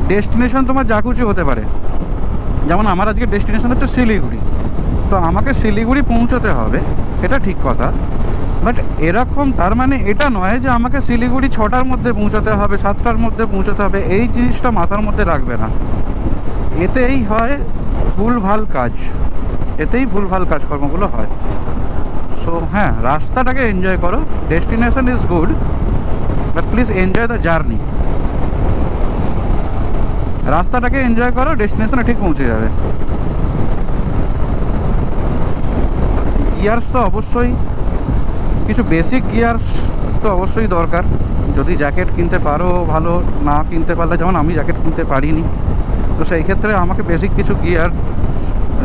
ডেস্টিনেশন তোমার যা খুশি হতে পারে। যেমন আমার আজকে ডেস্টিনেশন হচ্ছে শিলিগুড়ি, তো আমাকে শিলিগুড়ি পৌঁছতে হবে, এটা ঠিক কথা। বাট এরকম তার মানে এটা নয় যে আমাকে শিলিগুড়ি 6টার মধ্যে পৌঁছতে হবে, 7টার মধ্যে পৌঁছতে হবে। এই জিনিসটা মাথার মধ্যে রাখবে না, এতেই হয় ভুলভাল কাজ, এতেই ভুলভাল কাজকর্মগুলো হয়। সো হ্যাঁ, রাস্তাটাকে এনজয় করো। Destination is good, but please enjoy the journey. রাস্তাটাকে এনজয় করো, ডেস্টিনেশনে ঠিক পৌঁছে যাবে। গিয়ার্স তো অবশ্যই, কিছু বেসিক গিয়ার্স তো অবশ্যই দরকার। যদি জ্যাকেট কিনতে পারো ভালো, না কিনতে পারলে, যেমন আমি জ্যাকেট কিনতে পারিনি, তো সেই ক্ষেত্রে আমাকে বেসিক কিছু গিয়ার,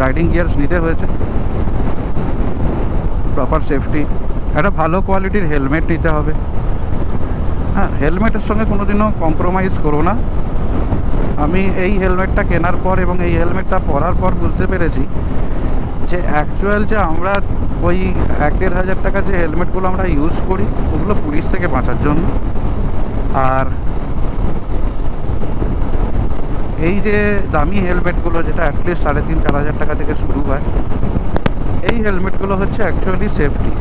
রাইডিং গিয়ার্স নিতে হয়েছে। প্রপার সেফটি, একটা ভালো কোয়ালিটির হেলমেট নিতে হবে। হ্যাঁ, হেলমেটের সঙ্গে কোনোদিনও কম্প্রোমাইজ করো না। আমি এই হেলমেটটা কেনার পর এবং এই হেলমেটটা পরার পর বুঝতে পেরেছি যে অ্যাকচুয়াল যে আমরা ওই 1-1.5 হাজার টাকা যে হেলমেটগুলো আমরা ইউজ করি, ওগুলো পুলিশ থেকে বাঁচার জন্য। আর এই যে দামি হেলমেটগুলো, যেটা অ্যাটলিস্ট 3.5-4 হাজার টাকা থেকে শুরু হয়, এই হেলমেটগুলো হচ্ছে অ্যাকচুয়ালি সেফটি।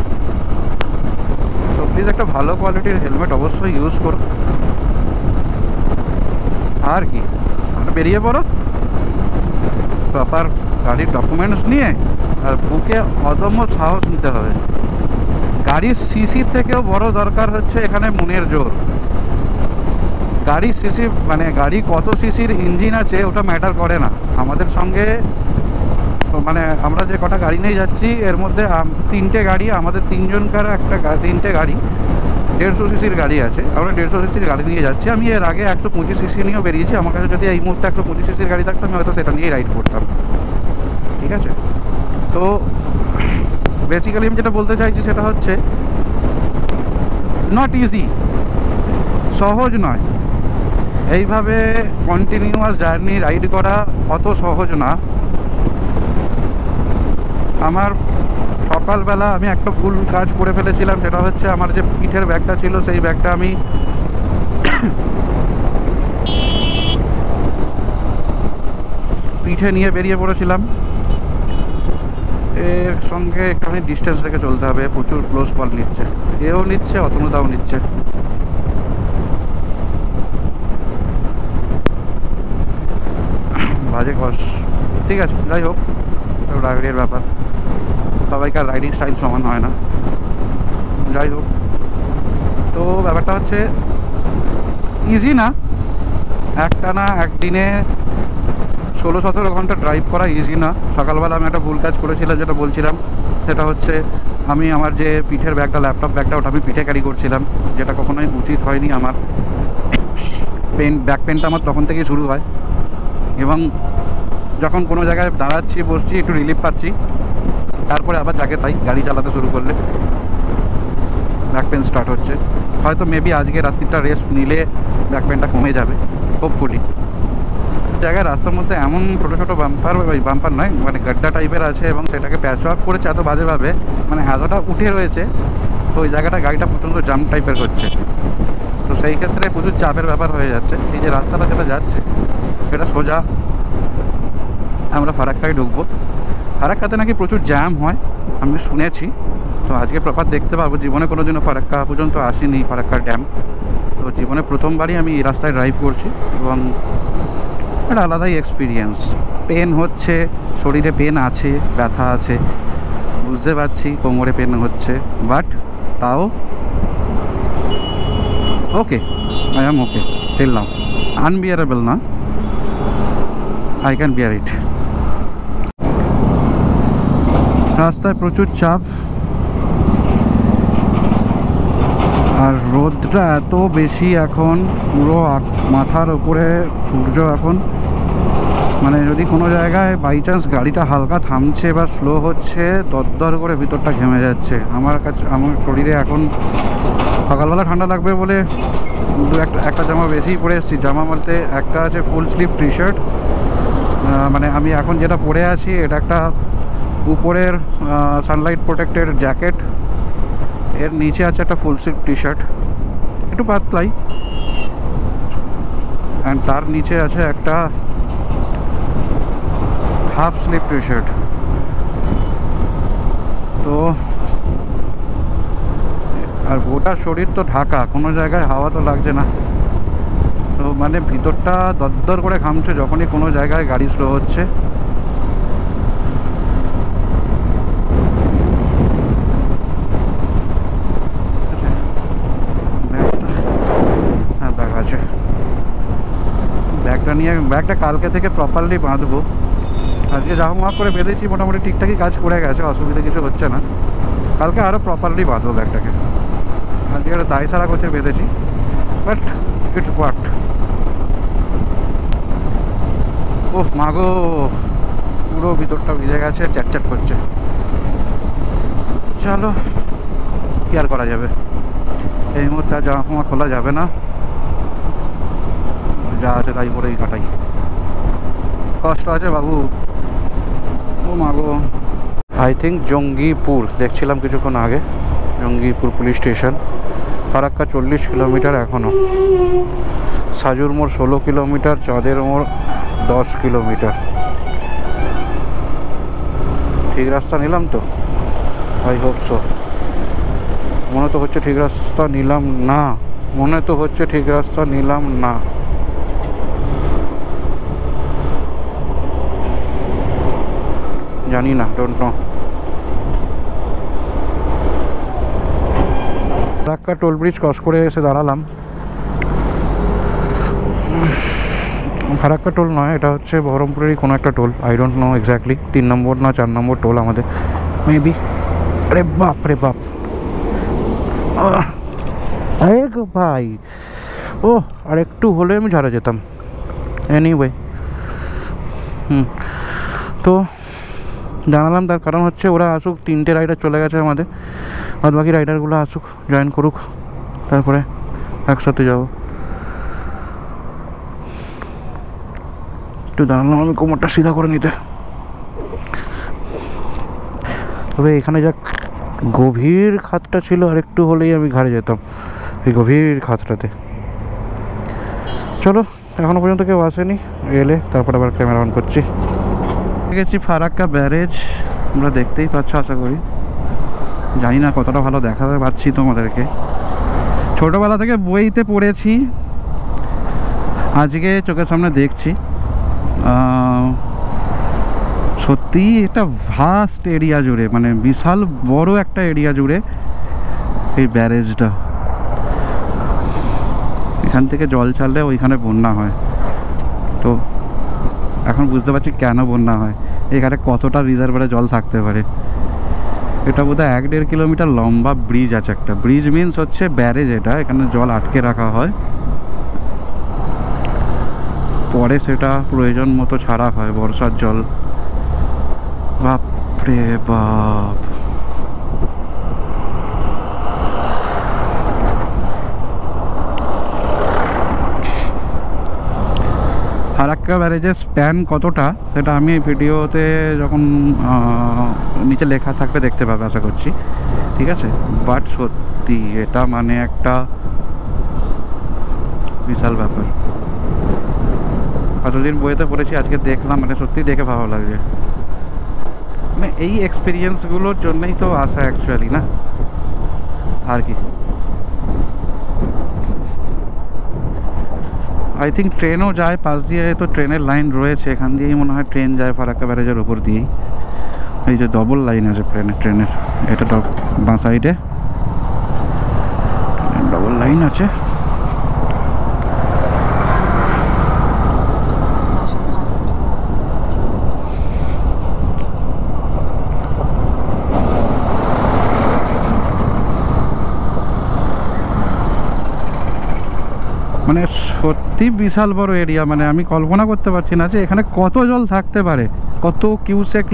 তো প্লিজ একটা ভালো কোয়ালিটির হেলমেট অবশ্যই ইউজ করো। আর কি, বেরিয়ে পড়ো প্রপার গাড়ির ডকুমেন্টস নিয়ে, আর বুকে অদম্য সাহস নিতে হবে। গাড়ির সিসির থেকেও বড় দরকার হচ্ছে এখানে মনের জোর। গাড়ির সিসি মানে গাড়ি কত সিসির ইঞ্জিন আছে ওটা ম্যাটার করে না। আমাদের সঙ্গে মানে আমরা যে কটা গাড়ি নিয়ে যাচ্ছি, এর মধ্যে 3টে গাড়ি, আমাদের 3জনকার একটা 3টে গাড়ি 150 সিসির গাড়ি আছে। আমরা 150 সিসির গাড়ি নিয়ে যাচ্ছি। আমি এর আগে 125 সিসি নিয়েও বেরিয়েছি। আমার কাছে যদি এই মুহূর্তে 125 সিসির গাড়ি থাকতো, আমি হয়তো সেটা নিয়েই রাইড করতাম। ঠিক আছে, তো বেসিক্যালি আমি যেটা বলতে চাইছি সেটা হচ্ছে নট ইজি, সহজ নয়। এইভাবে কন্টিনিউয়াস জার্নি রাইড করা অত সহজ না। আমার সকালবেলা আমি একটা ভুল কাজ করে ফেলেছিলাম, সেটা হচ্ছে আমার যে পিঠের ব্যাগটা ছিল, সেই ব্যাগটা আমি পিঠে নিয়ে বেরিয়ে পড়েছিলাম। এর সঙ্গে একটুখানি ডিস্টেন্স রেখে চলতে হবে। প্রচুর ক্লোজ কল নিচ্ছে, এও নিচ্ছে, অতনুদাও নিচ্ছে। বাজে কস, ঠিক আছে, যাই হোক, রাইডের ব্যাপার, সবাইকার রাইডিং স্টাইল সমান হয় না। যাই হোক, তো ব্যাপারটা হচ্ছে ইজি না। একটানা একদিনে 16-17 ঘন্টা ড্রাইভ করা ইজি না। সকালবেলা আমি একটা ভুল কাজ করেছিলাম, যেটা বলছিলাম, সেটা হচ্ছে আমি আমার যে পিঠের ব্যাগটা, ল্যাপটপ ব্যাগটা, ওটা আমি পিঠে ক্যারি করছিলাম, যেটা কখনোই উচিত হয়নি আমার। ব্যাক পেনটা আমার তখন থেকেই শুরু হয়, এবং যখন কোনো জায়গায় দাঁড়াচ্ছি, বসছি, একটু রিলিফ পাচ্ছি, তারপরে আবার যাকে তাই গাড়ি চালাতে শুরু করলে ব্যাক পেন স্টার্ট হচ্ছে। হয়তো মেবি আজকে রাত্রিটা রেস্ট নিলে ব্যাক পেনটা কমে যাবে, হোপফুলি। জায়গায় রাস্তার মধ্যে এমন ছোটো ছোটো বাম্পার, ওই বাম্পার নয় মানে গাড্ডা টাইপের আছে, এবং সেটাকে প্যাচ ওয়ার্ক করেছে এত বাজেভাবে, মানে এতটা উঠে রয়েছে, তো ওই জায়গাটা গাড়িটা প্রচণ্ড জাম টাইপের হচ্ছে। তো সেই ক্ষেত্রে প্রচুর চাপের ব্যাপার হয়ে যাচ্ছে। এই যে রাস্তাটা যেটা যাচ্ছে সেটা সোজা আমরা ফারাক্কায় ঢুকবো। ফারাক্কাতে নাকি প্রচুর জ্যাম হয় আমি শুনেছি, তো আজকে প্রপার দেখতে পাবো। জীবনে কোনো দিনও ফারাক্কা পর্যন্ত আসিনি, ফারাক্কার ড্যাম, তো জীবনে প্রথমবারই আমি এই রাস্তায় ড্রাইভ করছি, এবং একটা আলাদাই এক্সপিরিয়েন্স। পেন হচ্ছে, শরীরে পেন আছে, ব্যথা আছে, বুঝতে পারছি কোমরে পেন হচ্ছে, বাট তাও okay, I am okay till now. Unbearable না, আই ক্যান বিয়ার ইট। রাস্তায় প্রচুর চাপ, আর রোদটা এত বেশি এখন, পুরো মাথার উপরে সূর্য এখন, মানে যদি কোনো জায়গায় বাই চান্স গাড়িটা হালকা থামছে বা স্লো হচ্ছে, দরদর করে ভিতরটা ঘেমে যাচ্ছে। আমার শরীরে এখন সকালবেলা ঠান্ডা লাগবে বলে একটা জামা বেশি পরে এসেছি। জামা বলতে একটা আছে ফুল স্লিভ টি শার্ট, মানে আমি এখন যেটা পরে আছি এটা একটা উপরের সানলাইট প্রোটেক্টেড জ্যাকেট, এর নিচে আছে একটা ফুল স্লিভ টি শার্ট, একটু পাতলাই, অ্যান্ড তার নিচে আছে একটা হাফ স্লিভ টি শার্ট। তো আর গোটা শরীর তো ঢাকা, কোনো জায়গায় হাওয়া তো লাগছে না, তো মানে ভিতরটা দরদর করে ঘামছে যখনই কোনো জায়গায় গাড়ি স্লো হচ্ছে। হ্যাঁ, ব্যাগ আছে, ব্যাগটা কালকে থেকে প্রপারলি বাঁধবো। আজকে যা হোক করে বেঁধেছি, মোটামুটি ঠিকঠাকই কাজ করে গেছে, অসুবিধা কিছু হচ্ছে না। কালকে আরও প্রপারলি বাঁধবো ব্যাগটাকে। আজকে একটা দায় সারা করছে বেঁধেছি, বাট ইটস ওয়ার্কড। ওহ মাগো, পুরো ভিতরটা ভিজে গেছে, চ্যাটচ্যাট করছে। চলো, কি আর করা যাবে, এই মুহূর্তে আর জামা খোলা যাবে না, যা আছে তাই পরেই কাটাই। কষ্ট আছে বাবু। ও মাগো, আই থিঙ্ক জঙ্গিপুর দেখছিলাম কিছুক্ষণ আগে, Jangipur police station. Farakka 40 kilometre এখনও, সাজুর মোড় 16 কিলোমিটার, চাঁদের মোড় 10 কিলোমিটার। ঠিক রাস্তা নিলাম তো? I hope so. মনে তো হচ্ছে ঠিক রাস্তা নিলাম না, মনে তো হচ্ছে ঠিক রাস্তা নিলাম না। জানি না, don't know. Farakka toll bridge cross করে এসে দাঁড়ালাম। ফারাক্কা টোল নয়, এটা হচ্ছে বহরমপুরেরই কোনো একটা toll, I don't know exactly. 3 নম্বর না 4 নম্বর টোল আমাদের, মেবি। আরে বাপ রে বাপ, ভাই, ও আর একটু হলে আমি ঝাড়ে যেতাম। এনিওয়ে, তো জানালাম, তার কারণ হচ্ছে ওরা আসুক, 3টে রাইডার চলে গেছে আমাদের, আর বাকি রাইডারগুলো আসুক, জয়েন করুক, তারপরে একসাথে যাবো। একটু জানালাম আমি কোমরটা সিধা করে নিতে। তবে এখানে যা গভীর খাতটা ছিল, আর একটু হলেই আমি ঘাড়ে যেতাম এই গভীর খাতটাতে। চলো, এখনো পর্যন্ত কেউ আসেনি, এলে তারপর আবার ক্যামেরা অন করছি। গেছি ফারাক্কা ব্যারেজ, তোমরা দেখতেই পাচ্ছ আশা করি। জানি না কতটা ভালো দেখাতে পাচ্ছি তোমাদেরকে। ছোটোবেলা থেকে বইতে পড়েছি, আজকে চোখের সামনে দেখছি। সত্যি একটা ভাস্ট এরিয়া জুড়ে, মানে বিশাল বড় একটা এরিয়া জুড়ে এই ব্যারেজটা। এখান থেকে জল ছাড়লে ওইখানে বন্যা হয়, তো এখন বুঝতে পারছি কেন বন্যা হয়, এখানে কতটা রিজার্ভারে জল থাকতে পারে। এটা বোধহয় 1-1.5 কিলোমিটার লম্বা ব্রিজ আছে একটা। ব্রিজ মিনস হচ্ছে ব্যারেজ, এটা এখানে জল আটকে রাখা হয়, পরে সেটা প্রয়োজন মতো ছাড়া হয় বর্ষার জল। বাপরে বাপ, ফারাক্কা ফারাক্কা ব্যারেজের স্প্যান কতটা সেটা আমি ভিডিওতে যখন নিচে লেখা থাকবে দেখতে পাবে আশা করছি, ঠিক আছে। বাট সত্যি এটা মানে একটা বিশাল ব্যাপার। এতদিন বইতে পড়েছি, আজকে দেখলাম, মানে সত্যি দেখে ভালো লাগছে। মানে এই এক্সপিরিয়েন্সগুলোর জন্যই তো আসা অ্যাকচুয়ালি, না আর কি। আই থিঙ্ক ট্রেনও যায় পাশ দিয়ে, তো ট্রেনের লাইন রয়েছে, এখান দিয়েই মনে হয় ট্রেন যায় ফারাক্কা ব্যারেজের ওপর দিয়েই। এই যে ডবল লাইন আছে ট্রেনের, এটা বাঁ সাইডে ডবল লাইন আছে। মানে সত্যি বিশাল বড় এরিয়া, মানে আমি কল্পনা করতে পারছি না যে এখানে কত জল থাকতে পারে, কত কিউসেক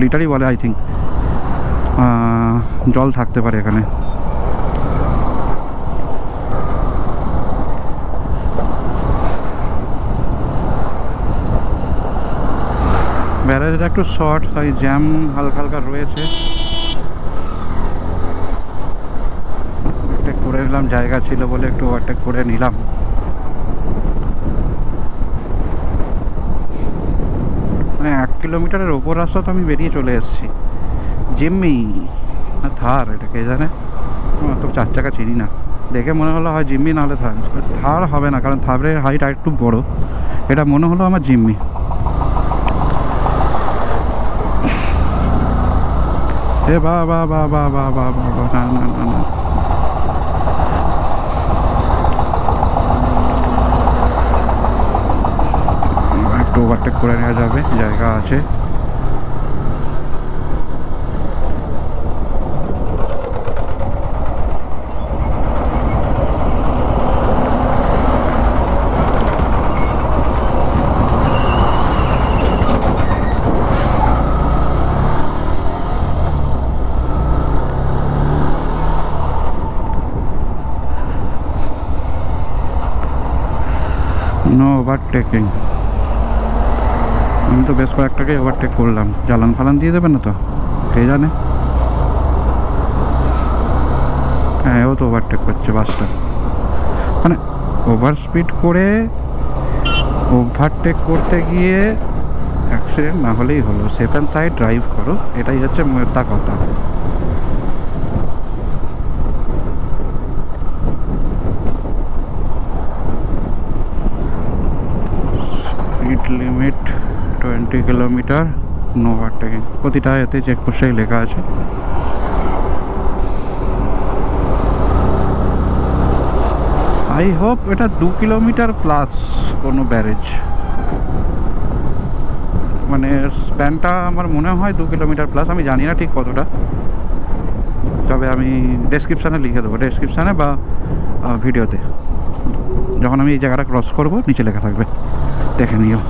লিটারই বলে আই থিঙ্ক জল থাকতে পারে এখানে। ব্যারেজটা একটু শর্ট, তাই জ্যাম হালকা হালকা রয়েছে। ওভারটেক করে নিলাম, জায়গা ছিল বলে একটু ওভারটেক করে নিলাম। মানে 1 কিলোমিটারের ওপর রাস্তা তো আমি বেরিয়ে চলে এসেছি। জিম্মি না থার, এটা কে জানে, তো 4 চাকা চিনি না, দেখে মনে হলো হয় জিম্মি, নাহলে থার। থার হবে না, কারণ থারের হাইট আর একটু বড়, এটা মনে হলো আমার জিম্মি। এ বা বা বা বা বা বা বা বা, না না না না, একটু ওভারটেক করে নেওয়া যাবে, জায়গা আছে। No overtaking. আমি তো বেশ কয়েকটাকে ওভারটেক করলাম, জ্বালান ফালান দিয়ে দেবে না তো, কে জানে। হ্যাঁ, ও তো ওভারটেক করছে বাসটা, মানে ওভার স্পিড করে ওভারটেক করতে গিয়ে অ্যাক্সিডেন্ট না হলেই হলো। সেফ অ্যান্ড সাইড ড্রাইভ করো, এটাই হচ্ছে মোদ্দা কথা। Speed limit 20 kilometre, no overtaking, প্রতিটা এতে চেকপোস্টেই লেখা আছে। আই হোপ এটা 2 কিলোমিটার প্লাস কোনো ব্যারেজ, মানে স্প্যানটা আমার মনে হয় 2 কিলোমিটার প্লাস, আমি জানি না ঠিক কতটা, তবে আমি ডেসক্রিপশানে লিখে দেবো, ডেসক্রিপশানে বা ভিডিওতে যখন আমি এই জায়গাটা ক্রস করব নিচে লেখা থাকবে, দেখে নিও।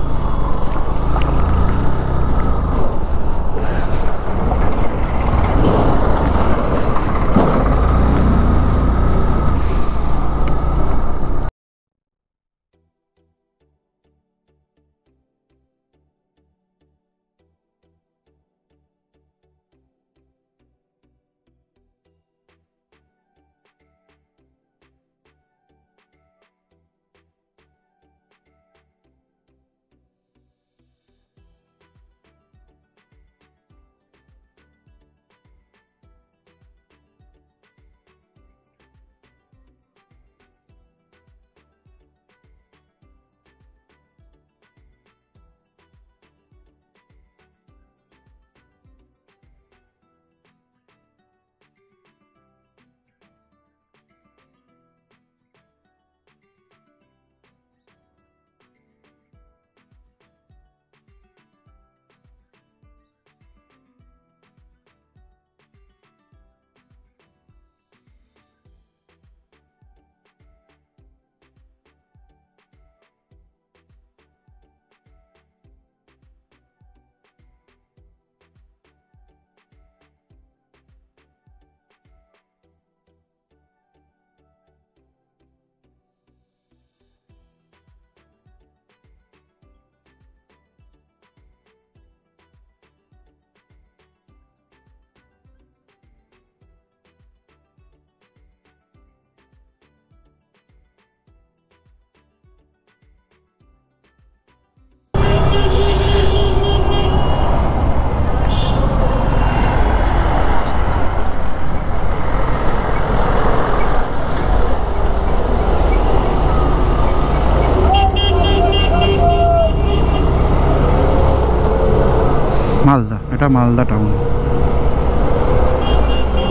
মালদা, এটা মালদা টাউন।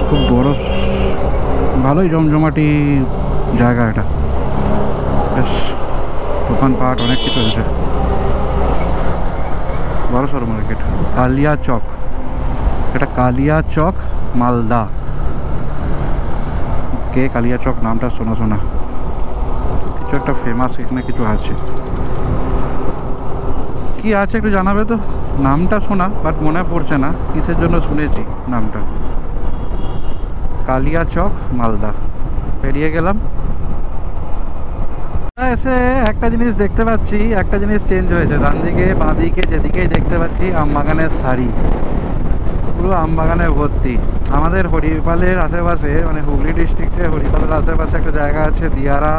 খুব বড়, ভালোই জমজমাটি জায়গা এটা, বেশ দোকানপাট অনেক কিছু আছে, বড় সড়ো মার্কেট। কালিয়া চক, এটা কালিয়া চক মালদা। কে কালিয়া চক নামটা শোনা শোনা, কিছু একটা ফেমাস এখানে কিছু আছে, কি আছে একটু জানাবে তো? নামটা শোনা বাট মনে পড়ছে না কিসের জন্য শুনেছি নামটা। কালিয়া চক মালদা পেরিয়ে গেলাম। এসে একটা জিনিস দেখতে পাচ্ছি, একটা জিনিস চেঞ্জ হয়েছে। ডান দিকে বাঁ দিকে যেদিকেই দেখতে পাচ্ছি আমবাগানের সারি, পুরো আমবাগানে ভর্তি। আমাদের হরিপালের আশেপাশে, মানে হুগলি ডিস্ট্রিক্টে হরিপালের আশেপাশে একটা জায়গা আছে দিয়ারা,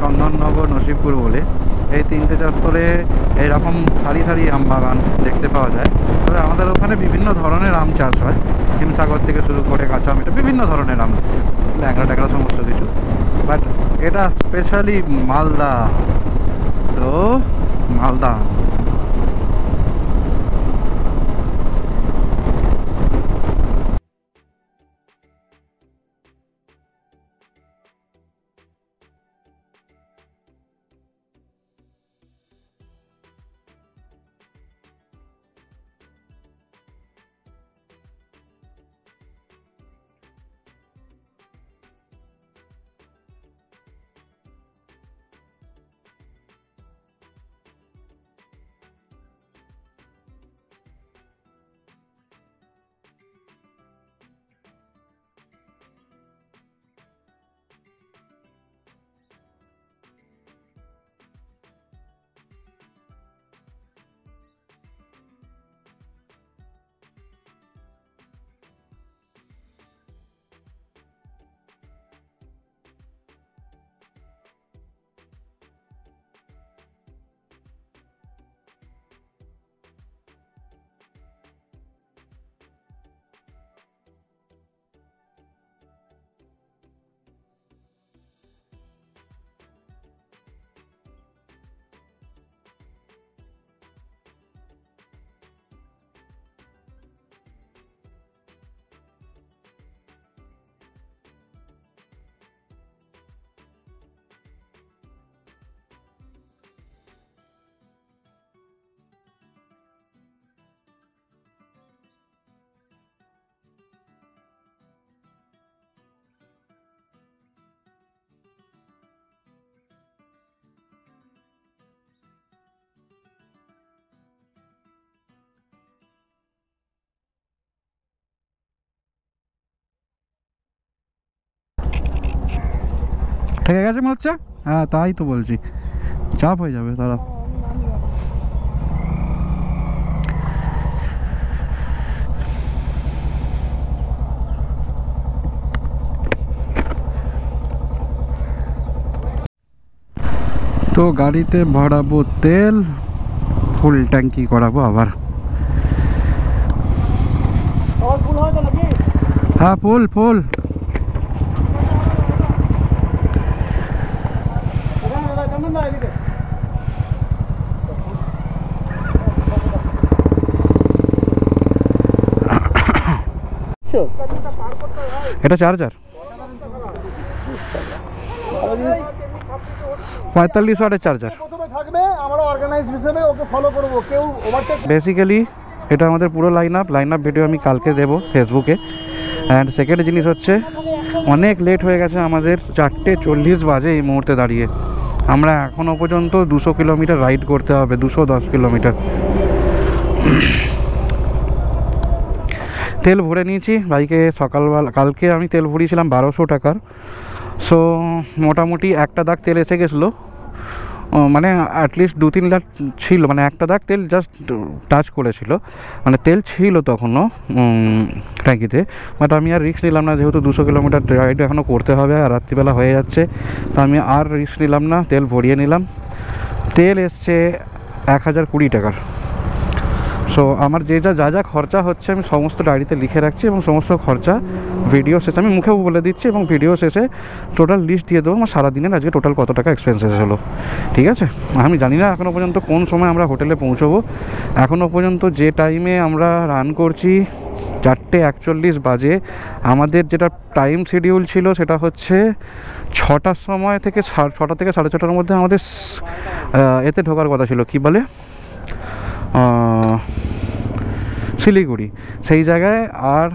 চন্দননগর, নসিবপুর বলে। এই তিনটে চত্বরে এইরকম সারি সারি আমবাগান দেখতে পাওয়া যায়। তবে আমাদের ওখানে বিভিন্ন ধরনের আম চাষ হয়, হিমসাগর থেকে শুরু করে কাঁচা আম, এটা বিভিন্ন ধরনের আম, ট্যাংরা ট্যাংরা সমস্ত কিছু। বাট এটা স্পেশালি মালদা, তো মালদা ঠেকে গেছে মনে হচ্ছে। হ্যাঁ তাই তো বলছি, চাপ হয়ে যাবে তারা। তো গাড়িতে ভরাবো তেল, ফুল ট্যাঙ্কি করাবো আবার। হ্যাঁ ফুল ফুল। এটা চার্জার 45 ওয়াটের চার্জার। বেসিক্যালি এটা আমাদের পুরো লাইন আপ ভিডিও আমি কালকে দেবো ফেসবুকে। অ্যান্ড সেকেন্ড জিনিস হচ্ছে, অনেক লেট হয়ে গেছে আমাদের, 4:40 বাজে এই মুহূর্তে দাঁড়িয়ে। আমরা এখনও পর্যন্ত 200 কিলোমিটার রাইড করতে হবে, 210 কিলোমিটার। তেল ভরে নিয়েছি বাইকে সকালবেলা, কালকে আমি তেল ভরিয়েছিলাম 1200 টাকার। সো মোটামুটি একটা দাগ তেল এসে গেছিলো, মানে অ্যাটলিস্ট 2-3 লাখ ছিল, মানে একটা দাগ তেল জাস্ট টাচ করেছিল, মানে তেল ছিল তখনও ট্যাঙ্কিতে। বাট আমি আর রিস্ক নিলাম না, যেহেতু 200 কিলোমিটার রাইড এখনও করতে হবে আর রাত্রিবেলা হয়ে যাচ্ছে, তো আমি আর রিস্ক নিলাম না, তেল ভরিয়ে নিলাম। তেল এসছে 1020 টাকার। সো আমার যা যা খরচা হচ্ছে আমি সমস্ত ডায়েরিতে লিখে রাখছি, এবং সমস্ত খরচা ভিডিও শেষে আমি মুখেও বলে দিচ্ছি, এবং ভিডিও শেষে টোটাল লিস্ট দিয়ে দেবো আমার সারাদিনের আজকে টোটাল কত টাকা এক্সপেন্সেস হলো। ঠিক আছে, আমি জানি না এখনও পর্যন্ত কোন সময় আমরা হোটেলে পৌঁছবো। এখনও পর্যন্ত যে টাইমে আমরা রান করছি 4:41 বাজে, আমাদের যেটা টাইম শিডিউল ছিল সেটা হচ্ছে 6টার সময় থেকে 6টা থেকে 6:30টার মধ্যে আমাদের এতে ঢোকার কথা ছিল, কি বলে, শিলিগুড়ি। সেই জায়গায় আর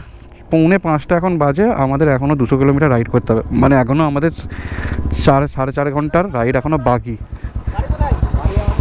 4:45 এখন বাজে, আমাদের এখনও 200 কিলোমিটার রাইড করতে হবে, মানে এখনও আমাদের 4.5 ঘন্টার রাইড এখনও বাকি। বাড়ি কোথায়? বাড়ি আমার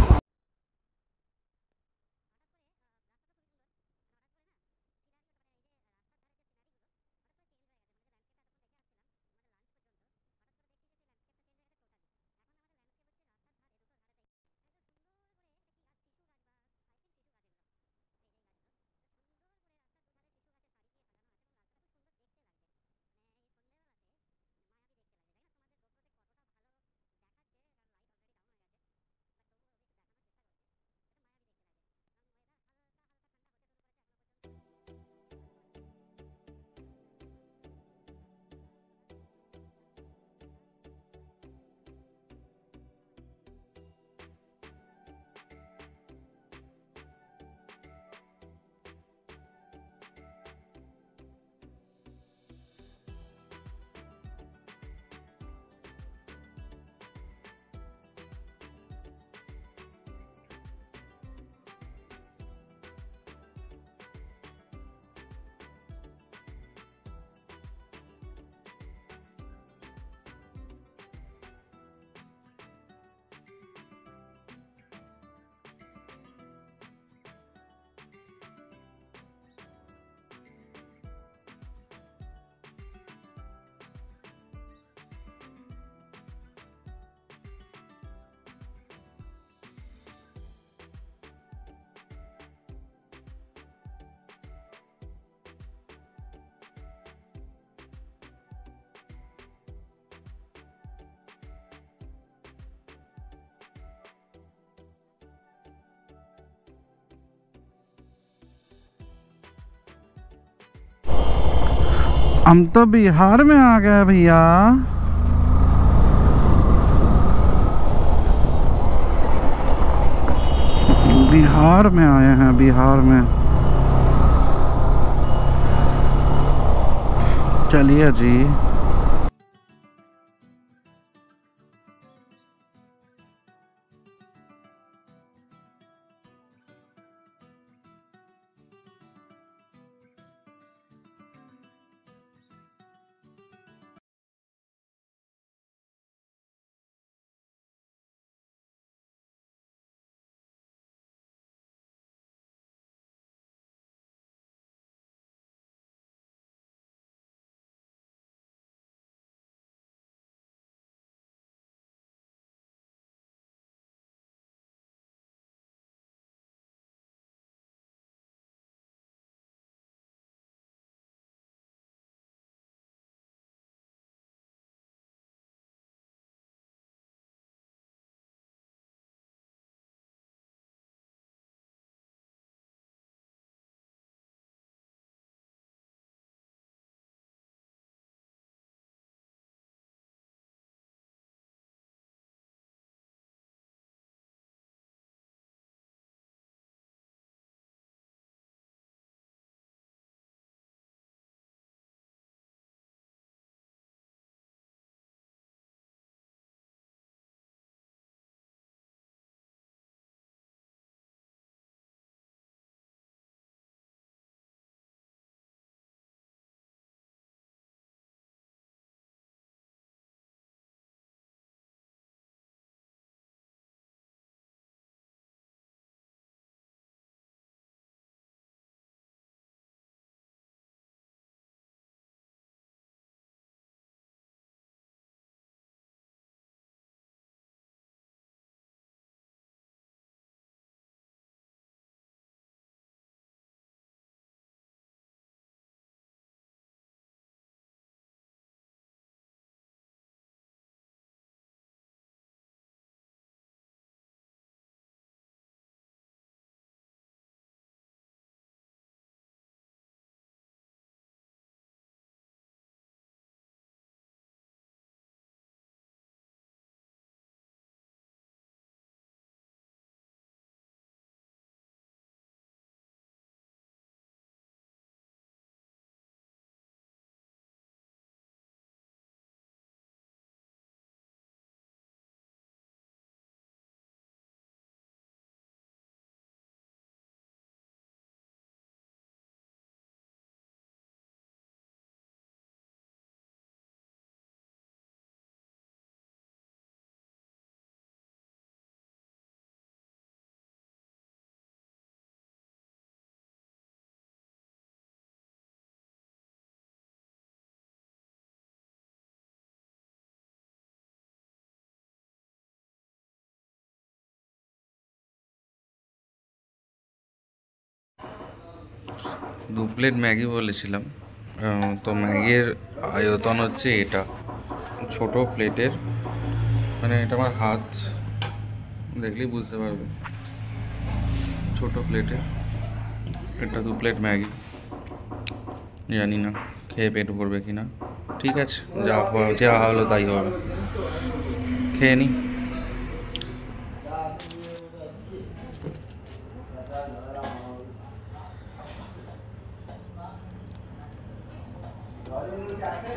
हम तो बिहार में आ गए भैया। बिहार में आए हैं, बिहार में। चलिए जी। 2 প্লেট ম্যাগি বলেছিলাম। তো ম্যাগির আয়তন হচ্ছে এটা, ছোট প্লেটের, মানে এটা আমার হাত দেখলেই বুঝতে পারবে, ছোট প্লেটের। এটা 2 প্লেট ম্যাগি। জানি না খেয়ে পেট ভরবে কিনা। ঠিক আছে, যা হলো তাই হবে, খেয়ে নি। আছে